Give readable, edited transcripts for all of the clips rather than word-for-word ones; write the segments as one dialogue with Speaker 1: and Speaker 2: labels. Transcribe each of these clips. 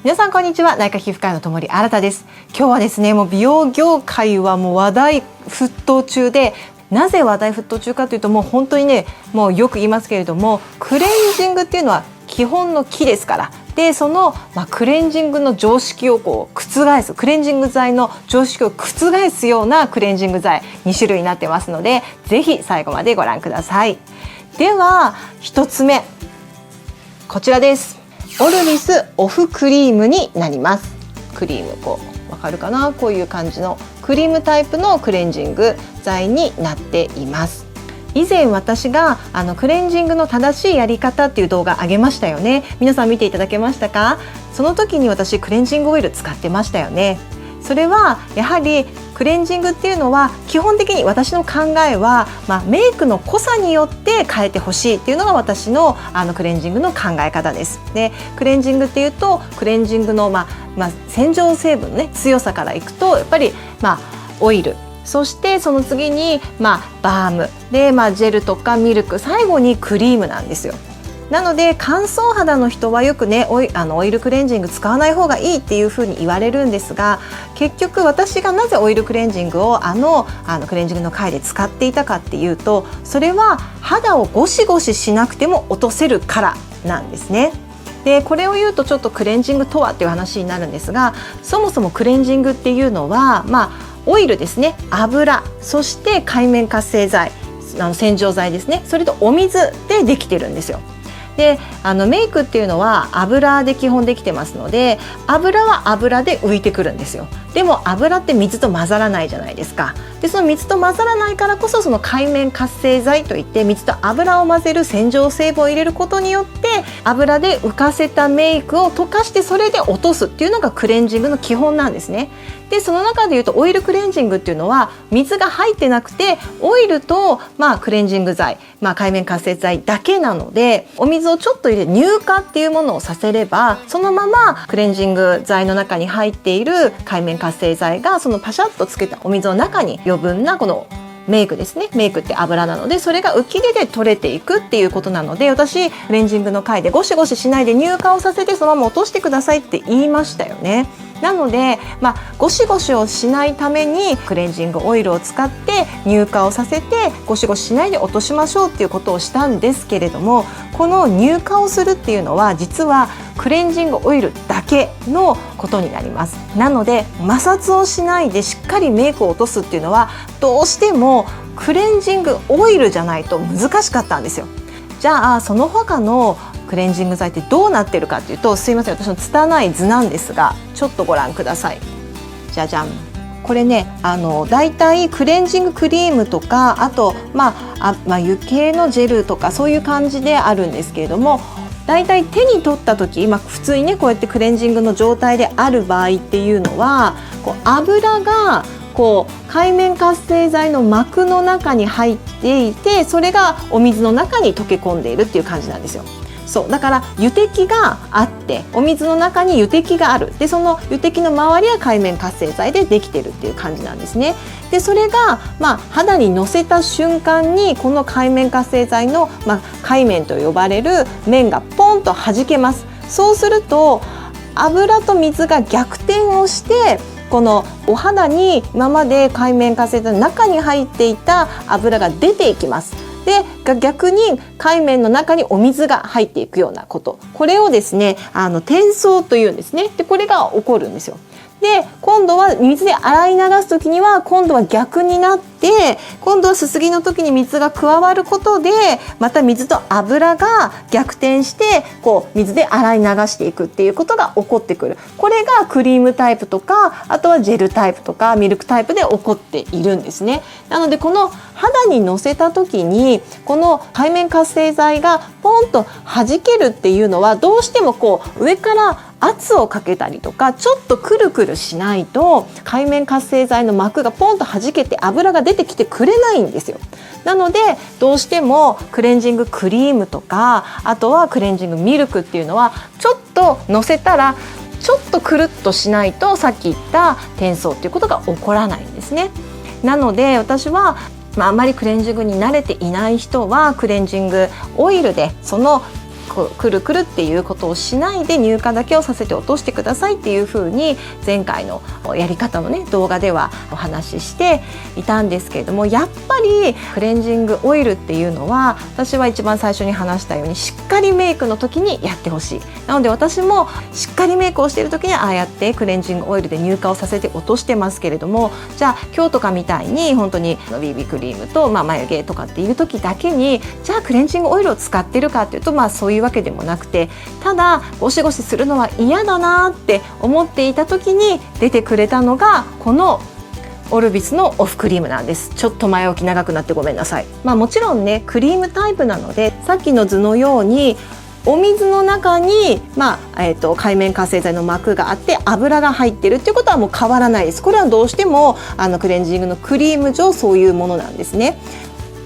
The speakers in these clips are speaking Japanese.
Speaker 1: 皆さんこんにちは。内科皮膚科医の友利新です。今日はですね、もう美容業界はもう話題沸騰中で、なぜ話題沸騰中かというと、もう本当にね、もうよく言いますけれども、クレンジングっていうのは基本の木ですから。でその、クレンジングの常識を覆す、クレンジング剤の常識を覆すようなクレンジング剤2種類になってますので、ぜひ最後までご覧ください。では1つ目、こちらです。オルビスオフクリームになります。クリーム、わかるかな、こういう感じのクリームタイプのクレンジング剤になっています。以前私がクレンジングの正しいやり方っていう動画上げましたよね。皆さん見ていただけましたか？その時に私クレンジングオイル使ってましたよね。それはやはりクレンジングっていうのは基本的に私の考えは、メイクの濃さによって変えてほしいっていうのが私のクレンジングの考え方です。でクレンジングっていうとクレンジングの、洗浄成分の、強さからいくとやっぱり、オイル、そしてその次に、バームで、ジェルとかミルク、最後にクリームなんですよ。なので乾燥肌の人はよくね、オイルクレンジング使わない方がいいっていうふうに言われるんですが、結局私がなぜオイルクレンジングをクレンジングの回で使っていたかっていうと、それは肌をゴシゴシしなくても落とせるからなんですね。でこれを言うとちょっとクレンジングとはっていう話になるんですが、そもそもクレンジングっていうのは、オイルですね、油、そして界面活性剤、洗浄剤ですね、それとお水でできてるんですよ。でメイクっていうのは油で基本できてますので、油は油で浮いてくるんですよ。でも油って水と混ざらないじゃないですか。でその水と混ざらないからこそ、その界面活性剤といって水と油を混ぜる洗浄成分を入れることによって油で浮かせたメイクを溶かして、それで落とすっていうのがクレンジングの基本なんですね。でその中でいうとオイルクレンジングっていうのは水が入ってなくて、オイルと、クレンジング剤、界面活性剤だけなので、お水をちょっと入れて乳化っていうものをさせれば、そのままクレンジング剤の中に入っている界面活性剤がそのパシャッとつけたお水の中に余分なこのメイクですね、メイクって油なので、それが浮き出て取れていくっていうことなので、私クレンジングの回でゴシゴシしないで乳化をさせてそのまま落としてくださいって言いましたよね。なので、ゴシゴシをしないためにクレンジングオイルを使って乳化をさせてゴシゴシしないで落としましょうっていうことをしたんですけれども、この乳化をするっていうのは実はクレンジングオイルだけのことになります。なので摩擦をしないでしっかりメイクを落とすっていうのは、どうしてもクレンジングオイルじゃないと難しかったんですよ。じゃあその他のクレンジング剤ってどうなってるかっていうと、すいません、私の拙い図なんですがちょっとご覧ください。じゃじゃん。これね、だいたいクレンジングクリームとか、あと油系のジェルとかそういう感じであるんですけれども、だいたい手に取った時、普通にねこうやってクレンジングの状態である場合っていうのは、油が界面活性剤の膜の中に入っていて、それがお水の中に溶け込んでいるっていう感じなんですよ。そうだから油滴があって、お水の中に油滴がある。でその油滴の周りは界面活性剤でできてるっていう感じなんですね。でそれが、肌にのせた瞬間にこの界面活性剤の、界面と呼ばれる面がポンと弾けます。そうすると油と水が逆転をして、このお肌に今まで界面活性剤の中に入っていた油が出ていきます。で逆に界面の中にお水が入っていくようなこと、これをですね転送というんですね。でこれが起こるんですよ。で今度は水で洗い流す時には今度は逆になって、今度はすすぎの時に水が加わることで、また水と油が逆転して水で洗い流していくっていうことが起こってくる。これがクリームタイプとか、あとはジェルタイプとかミルクタイプで起こっているんですね。なのでこの肌にのせた時にこの界面活性剤がポンと弾けるっていうのは、どうしても上から圧をかけたりとか、ちょっとくるくるしないと界面活性剤の膜がポンと弾けて油が出てきてくれないんですよ。なのでどうしてもクレンジングクリームとか、あとはクレンジングミルクっていうのは、ちょっとのせたらちょっとくるっとしないと、さっき言った転送っていうことが起こらないんですね。なので私はあまりクレンジングに慣れていない人はクレンジングオイルでそのくるくるっていうことをしないで乳化だけをさせて落としてくださいっていう風に前回のやり方のね動画ではお話ししていたんですけれども、やっぱりクレンジングオイルっていうのは私は一番最初に話したようにしっかりメイクの時にやってほしい。なので私もしっかりメイクをしている時にああやってクレンジングオイルで乳化をさせて落としてますけれども、じゃあ今日とかみたいに本当にBB クリームと、眉毛とかっていう時だけにじゃあクレンジングオイルを使ってるかっていうと、そういうわけでもなくて、ただゴシゴシするのは嫌だなって思っていた時に出てくれたのがこのオルビスのオフクリームなんです。ちょっと前置き長くなってごめんなさい。もちろんねクリームタイプなので、さっきの図のようにお水の中に、界面活性剤の膜があって油が入ってるっていうことはもう変わらないです。これはどうしてもクレンジングのクリーム上そういうものなんですね。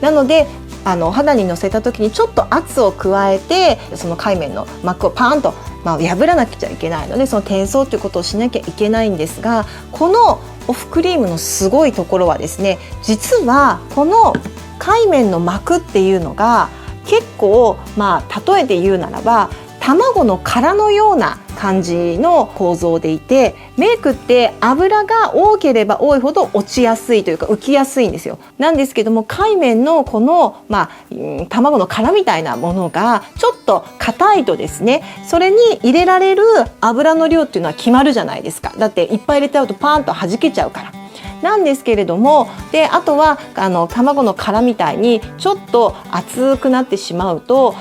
Speaker 1: なので肌にのせた時にちょっと圧を加えてその界面の膜をパーンと、破らなくちゃいけないので、その転送ということをしなきゃいけないんですが、このオフクリームのすごいところはですね、実はこの界面の膜っていうのが結構例えて言うならば卵の殻のような感じの構造でいて、メイクって油が多ければ多いほど落ちやすいというか浮きやすいんですよ。なんですけども界面のこの、卵の殻みたいなものがちょっと硬いとですね、それに入れられる油の量っていうのは決まるじゃないですか。だっていっぱい入れちゃうとパーンと弾けちゃうからなんですけれども、であとは卵の殻みたいにちょっと厚くなってしまうと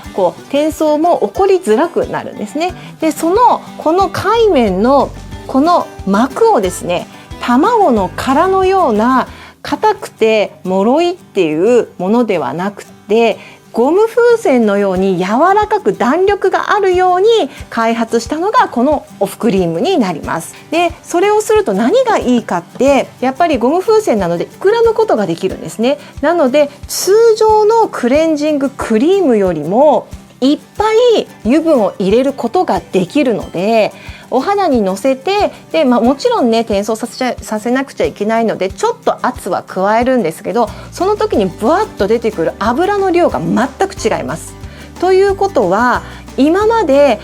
Speaker 1: 転送も起こりづらくなるんですね。でこの界面のこの膜をですね、卵の殻のような硬くて脆いっていうものではなくて、ゴム風船のように柔らかく弾力があるように開発したのがこのオフクリームになります。でそれをすると何がいいかって、やっぱりゴム風船なので膨らむことができるんですね。なので通常のクレンジングクリームよりもいっぱい油分を入れることができるので、お肌にのせてで、もちろんね転送させなくちゃいけないのでちょっと圧は加えるんですけど、その時にブワッと出てくる油の量が全く違います。ということは今まで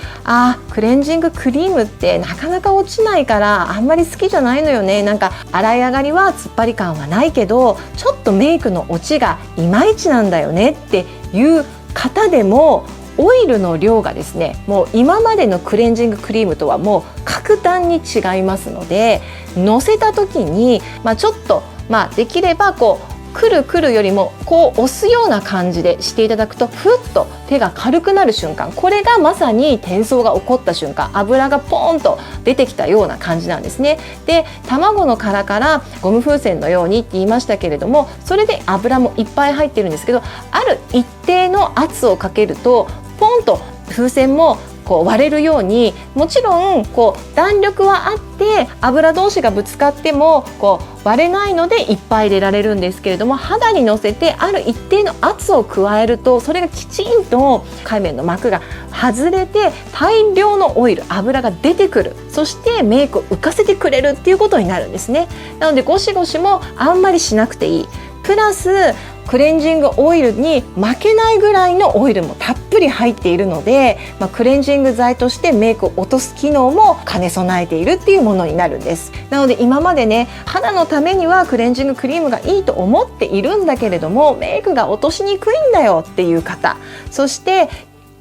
Speaker 1: クレンジングクリームってなかなか落ちないからあんまり好きじゃないのよね、なんか洗い上がりは突っ張り感はないけどちょっとメイクの落ちがいまいちなんだよねっていう方でも、オイルの量がですねもう今までのクレンジングクリームとはもう格段に違いますので、のせた時に、ちょっとできればくるくるよりも押すような感じでしていただくとふっと手が軽くなる瞬間、これがまさに転送が起こった瞬間、油がポーンと出てきたような感じなんですね。で卵の殻からゴム風船のようにって言いましたけれども、それで油もいっぱい入ってるんですけど、ある一定の圧をかけるとポンと風船も割れるように、もちろん弾力はあって油同士がぶつかっても割れないのでいっぱい入れられるんですけれども、肌にのせてある一定の圧を加えるとそれがきちんと界面の膜が外れて大量のオイル油が出てくる、そしてメイクを浮かせてくれるっていうことになるんですね。なのでゴシゴシもあんまりしなくていい、プラスクレンジングオイルに負けないぐらいのオイルもたっぷり入っているので、クレンジング剤としてメイクを落とす機能も兼ね備えているっていうものになるんです。なので今までね肌のためにはクレンジングクリームがいいと思っているんだけれどもメイクが落としにくいんだよっていう方、そして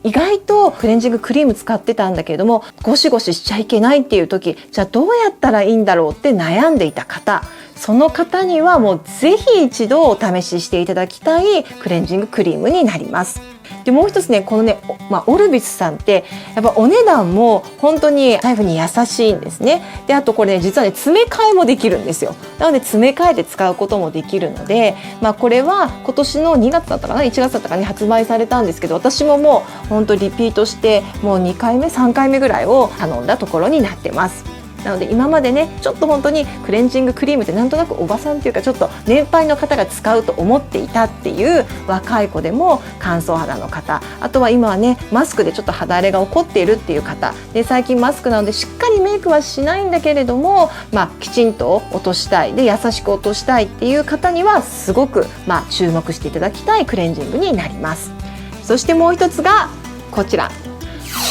Speaker 1: 意外とクレンジングクリーム使ってたんだけれどもゴシゴシしちゃいけないっていう時、じゃあどうやったらいいんだろうって悩んでいた方、その方にはもうぜひ一度お試ししていただきたいクレンジングクリームになります。でもう一つね、このね、オルビスさんってやっぱお値段も本当に財布に優しいんですね。であとこれね実はね詰め替えもできるんですよ。なので詰め替えて使うこともできるので、これは今年の2月だったかな1月だったかに発売されたんですけど、私ももう本当リピートしてもう2回目3回目ぐらいを頼んだところになってます。なので今までねちょっと本当にクレンジングクリームってなんとなくおばさんっていうかちょっと年配の方が使うと思っていたっていう若い子でも乾燥肌の方、あとは今はねマスクでちょっと肌荒れが起こっているっていう方で、最近マスクなのでしっかりメイクはしないんだけれども、きちんと落としたいで優しく落としたいっていう方にはすごく注目していただきたいクレンジングになります。そしてもう一つがこちら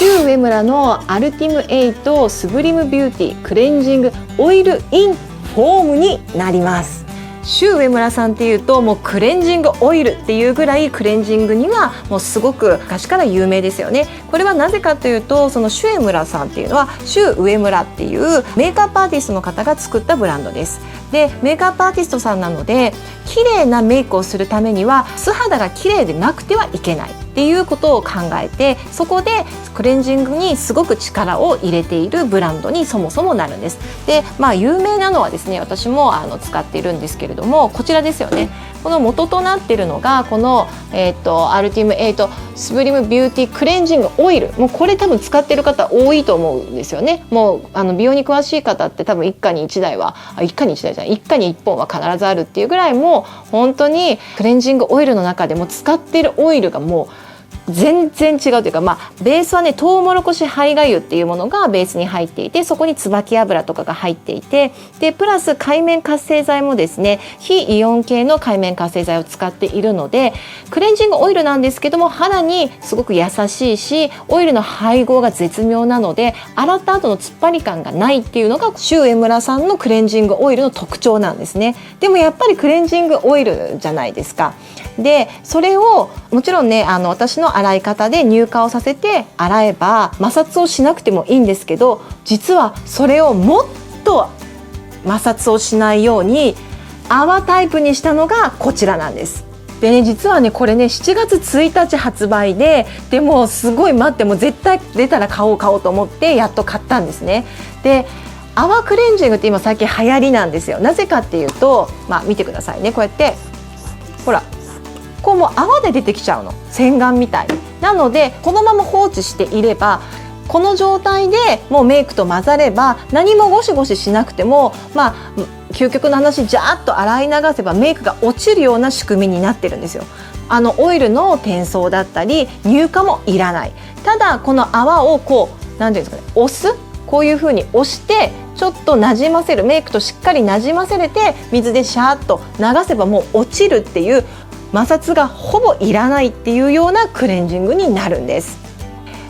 Speaker 1: シュウ上村のアルティム8スブリムビューティークレンジングオイルインフォームになります。シュウ上村さんっていうともうクレンジングオイルっていうぐらいクレンジングにはもうすごく昔から有名ですよね。これはなぜかというと、そのシュウ上村さんっていうのはシュウ上村っていうメイクアップアーティストの方が作ったブランドです。でメイクアップアーティストさんなので綺麗なメイクをするためには素肌が綺麗でなくてはいけないっていうことを考えて、そこでクレンジングにすごく力を入れているブランドにそもそもなるんです。で有名なのはですね、私も使っているんですけれども、こちらですよね。この元となっているのがこの、アルティム8スブリムビューティークレンジングオイル。もうこれ多分使っている方多いと思うんですよね。もう美容に詳しい方って多分一家に1台は一家に1本は必ずあるっていうぐらい、もう本当にクレンジングオイルの中でも使っているオイルがもう全然違うというか、ベースはねトウモロコシ胚芽油っていうものがベースに入っていて、そこに椿油とかが入っていて、でプラス界面活性剤もですね非イオン系の界面活性剤を使っているので、クレンジングオイルなんですけども肌にすごく優しいし、オイルの配合が絶妙なので洗った後の突っ張り感がないっていうのがシュウエムラさんのクレンジングオイルの特徴なんですね。でもやっぱりクレンジングオイルじゃないですか。でそれをもちろんね私の洗い方で乳化をさせて洗えば摩擦をしなくてもいいんですけど、実はそれをもっと摩擦をしないように泡タイプにしたのがこちらなんです。でね、実はねこれね7月1日発売でもすごい待って、もう絶対出たら買おうと思ってやっと買ったんですね。で泡クレンジングって今最近流行りなんですよ。なぜかっていうと、見てくださいね。こうやってほらこうもう泡で出てきちゃうの、洗顔みたいに。なのでこのまま放置していれば、この状態でもうメイクと混ざれば何もゴシゴシしなくても、究極の話ジャーッと洗い流せばメイクが落ちるような仕組みになってるんですよ。オイルの転送だったり乳化もいらない。ただこの泡をこう何ていうんですかね、押す、こういう風に押してちょっとなじませる、メイクとしっかりなじませれて水でシャーッと流せばもう落ちるっていう、摩擦がほぼいらないっていうようなクレンジングになるんです。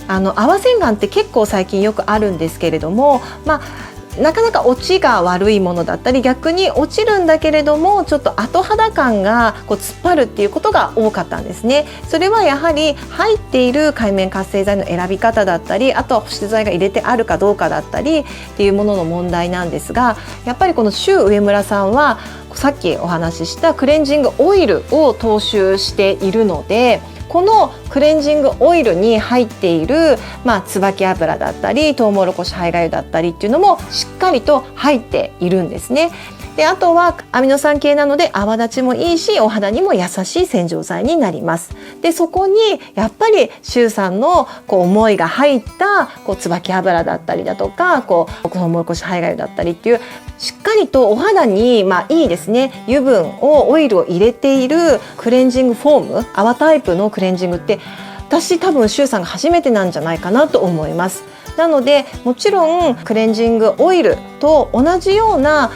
Speaker 1: 泡洗顔って結構最近よくあるんですけれども、なかなか落ちが悪いものだったり、逆に落ちるんだけれどもちょっと後肌感がこう突っ張るっていうことが多かったんですね。それはやはり入っている界面活性剤の選び方だったり、あとは保湿剤が入れてあるかどうかだったりっていうものの問題なんですが、やっぱりこのシュウ上村さんはさっきお話ししたクレンジングオイルを踏襲しているので、このクレンジングオイルに入っている、椿油だったりトウモロコシ胚芽油だったりっていうのもしっかりと入っているんですね。であとはアミノ酸系なので泡立ちもいいし、お肌にも優しい洗浄剤になります。でそこにやっぱりシュウさんの思いが入った椿油だったりだとかトウモロコシ胚芽油だったりっていう、しっかりとお肌にいいですね油分をオイルを入れているクレンジングフォーム、泡タイプのクレンジングって私多分シュウさんが初めてなんじゃないかなと思います。なのでもちろんクレンジングオイルと同じような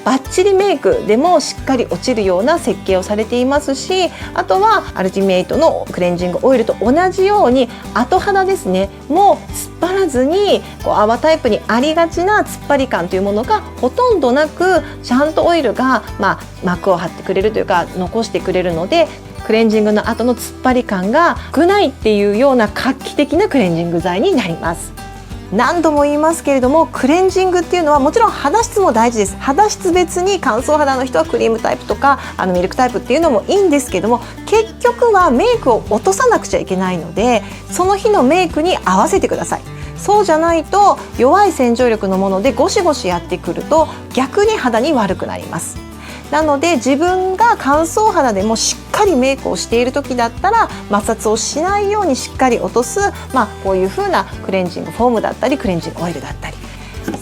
Speaker 1: バッチリメイクでもしっかり落ちるような設計をされていますし、あとはアルティメイトのクレンジングオイルと同じように後肌ですねもう突っ張らずに泡タイプにありがちな突っ張り感というものがほとんどなく、ちゃんとオイルが膜を張ってくれるというか残してくれるので、クレンジングの後の突っ張り感が少ないっていうような画期的なクレンジング剤になります。何度も言いますけれども、クレンジングっていうのはもちろん肌質も大事です。肌質別に乾燥肌の人はクリームタイプとかミルクタイプっていうのもいいんですけども、結局はメイクを落とさなくちゃいけないので、その日のメイクに合わせてください。そうじゃないと弱い洗浄力のものでゴシゴシやってくると逆に肌に悪くなります。なので自分が乾燥肌でもしっかりメイクをしている時だったら摩擦をしないようにしっかり落とす、こういう風なクレンジングフォームだったりクレンジングオイルだったり、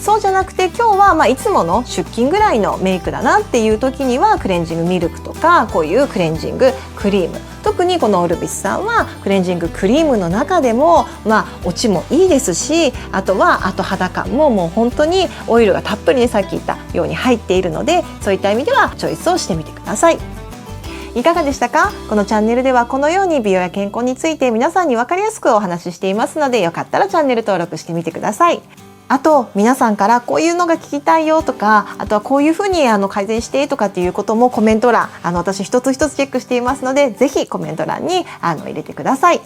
Speaker 1: そうじゃなくて今日はいつもの出勤ぐらいのメイクだなっていう時にはクレンジングミルクとかこういうクレンジングクリーム、特にこのオルビスさんはクレンジングクリームの中でも落ちもいいですし、あとは後肌感ももう本当にオイルがたっぷりさっき言ったように入っているので、そういった意味ではチョイスをしてみてください。いかがでしたか？このチャンネルではこのように美容や健康について皆さんに分かりやすくお話ししていますので、よかったらチャンネル登録してみてください。あと皆さんからこういうのが聞きたいよとか、あとはこういうふうに改善してとかっていうこともコメント欄私一つ一つチェックしていますので、ぜひコメント欄に入れてください。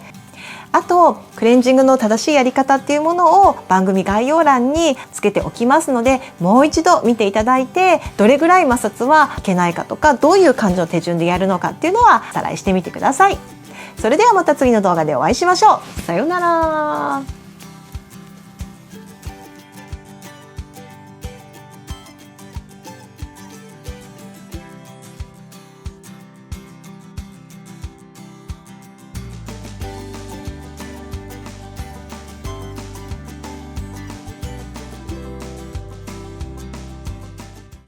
Speaker 1: あとクレンジングの正しいやり方っていうものを番組概要欄につけておきますので、もう一度見ていただいて、どれぐらい摩擦はいけないかとか、どういう感じの手順でやるのかっていうのはおさらいしてみてください。それではまた次の動画でお会いしましょう。さようなら。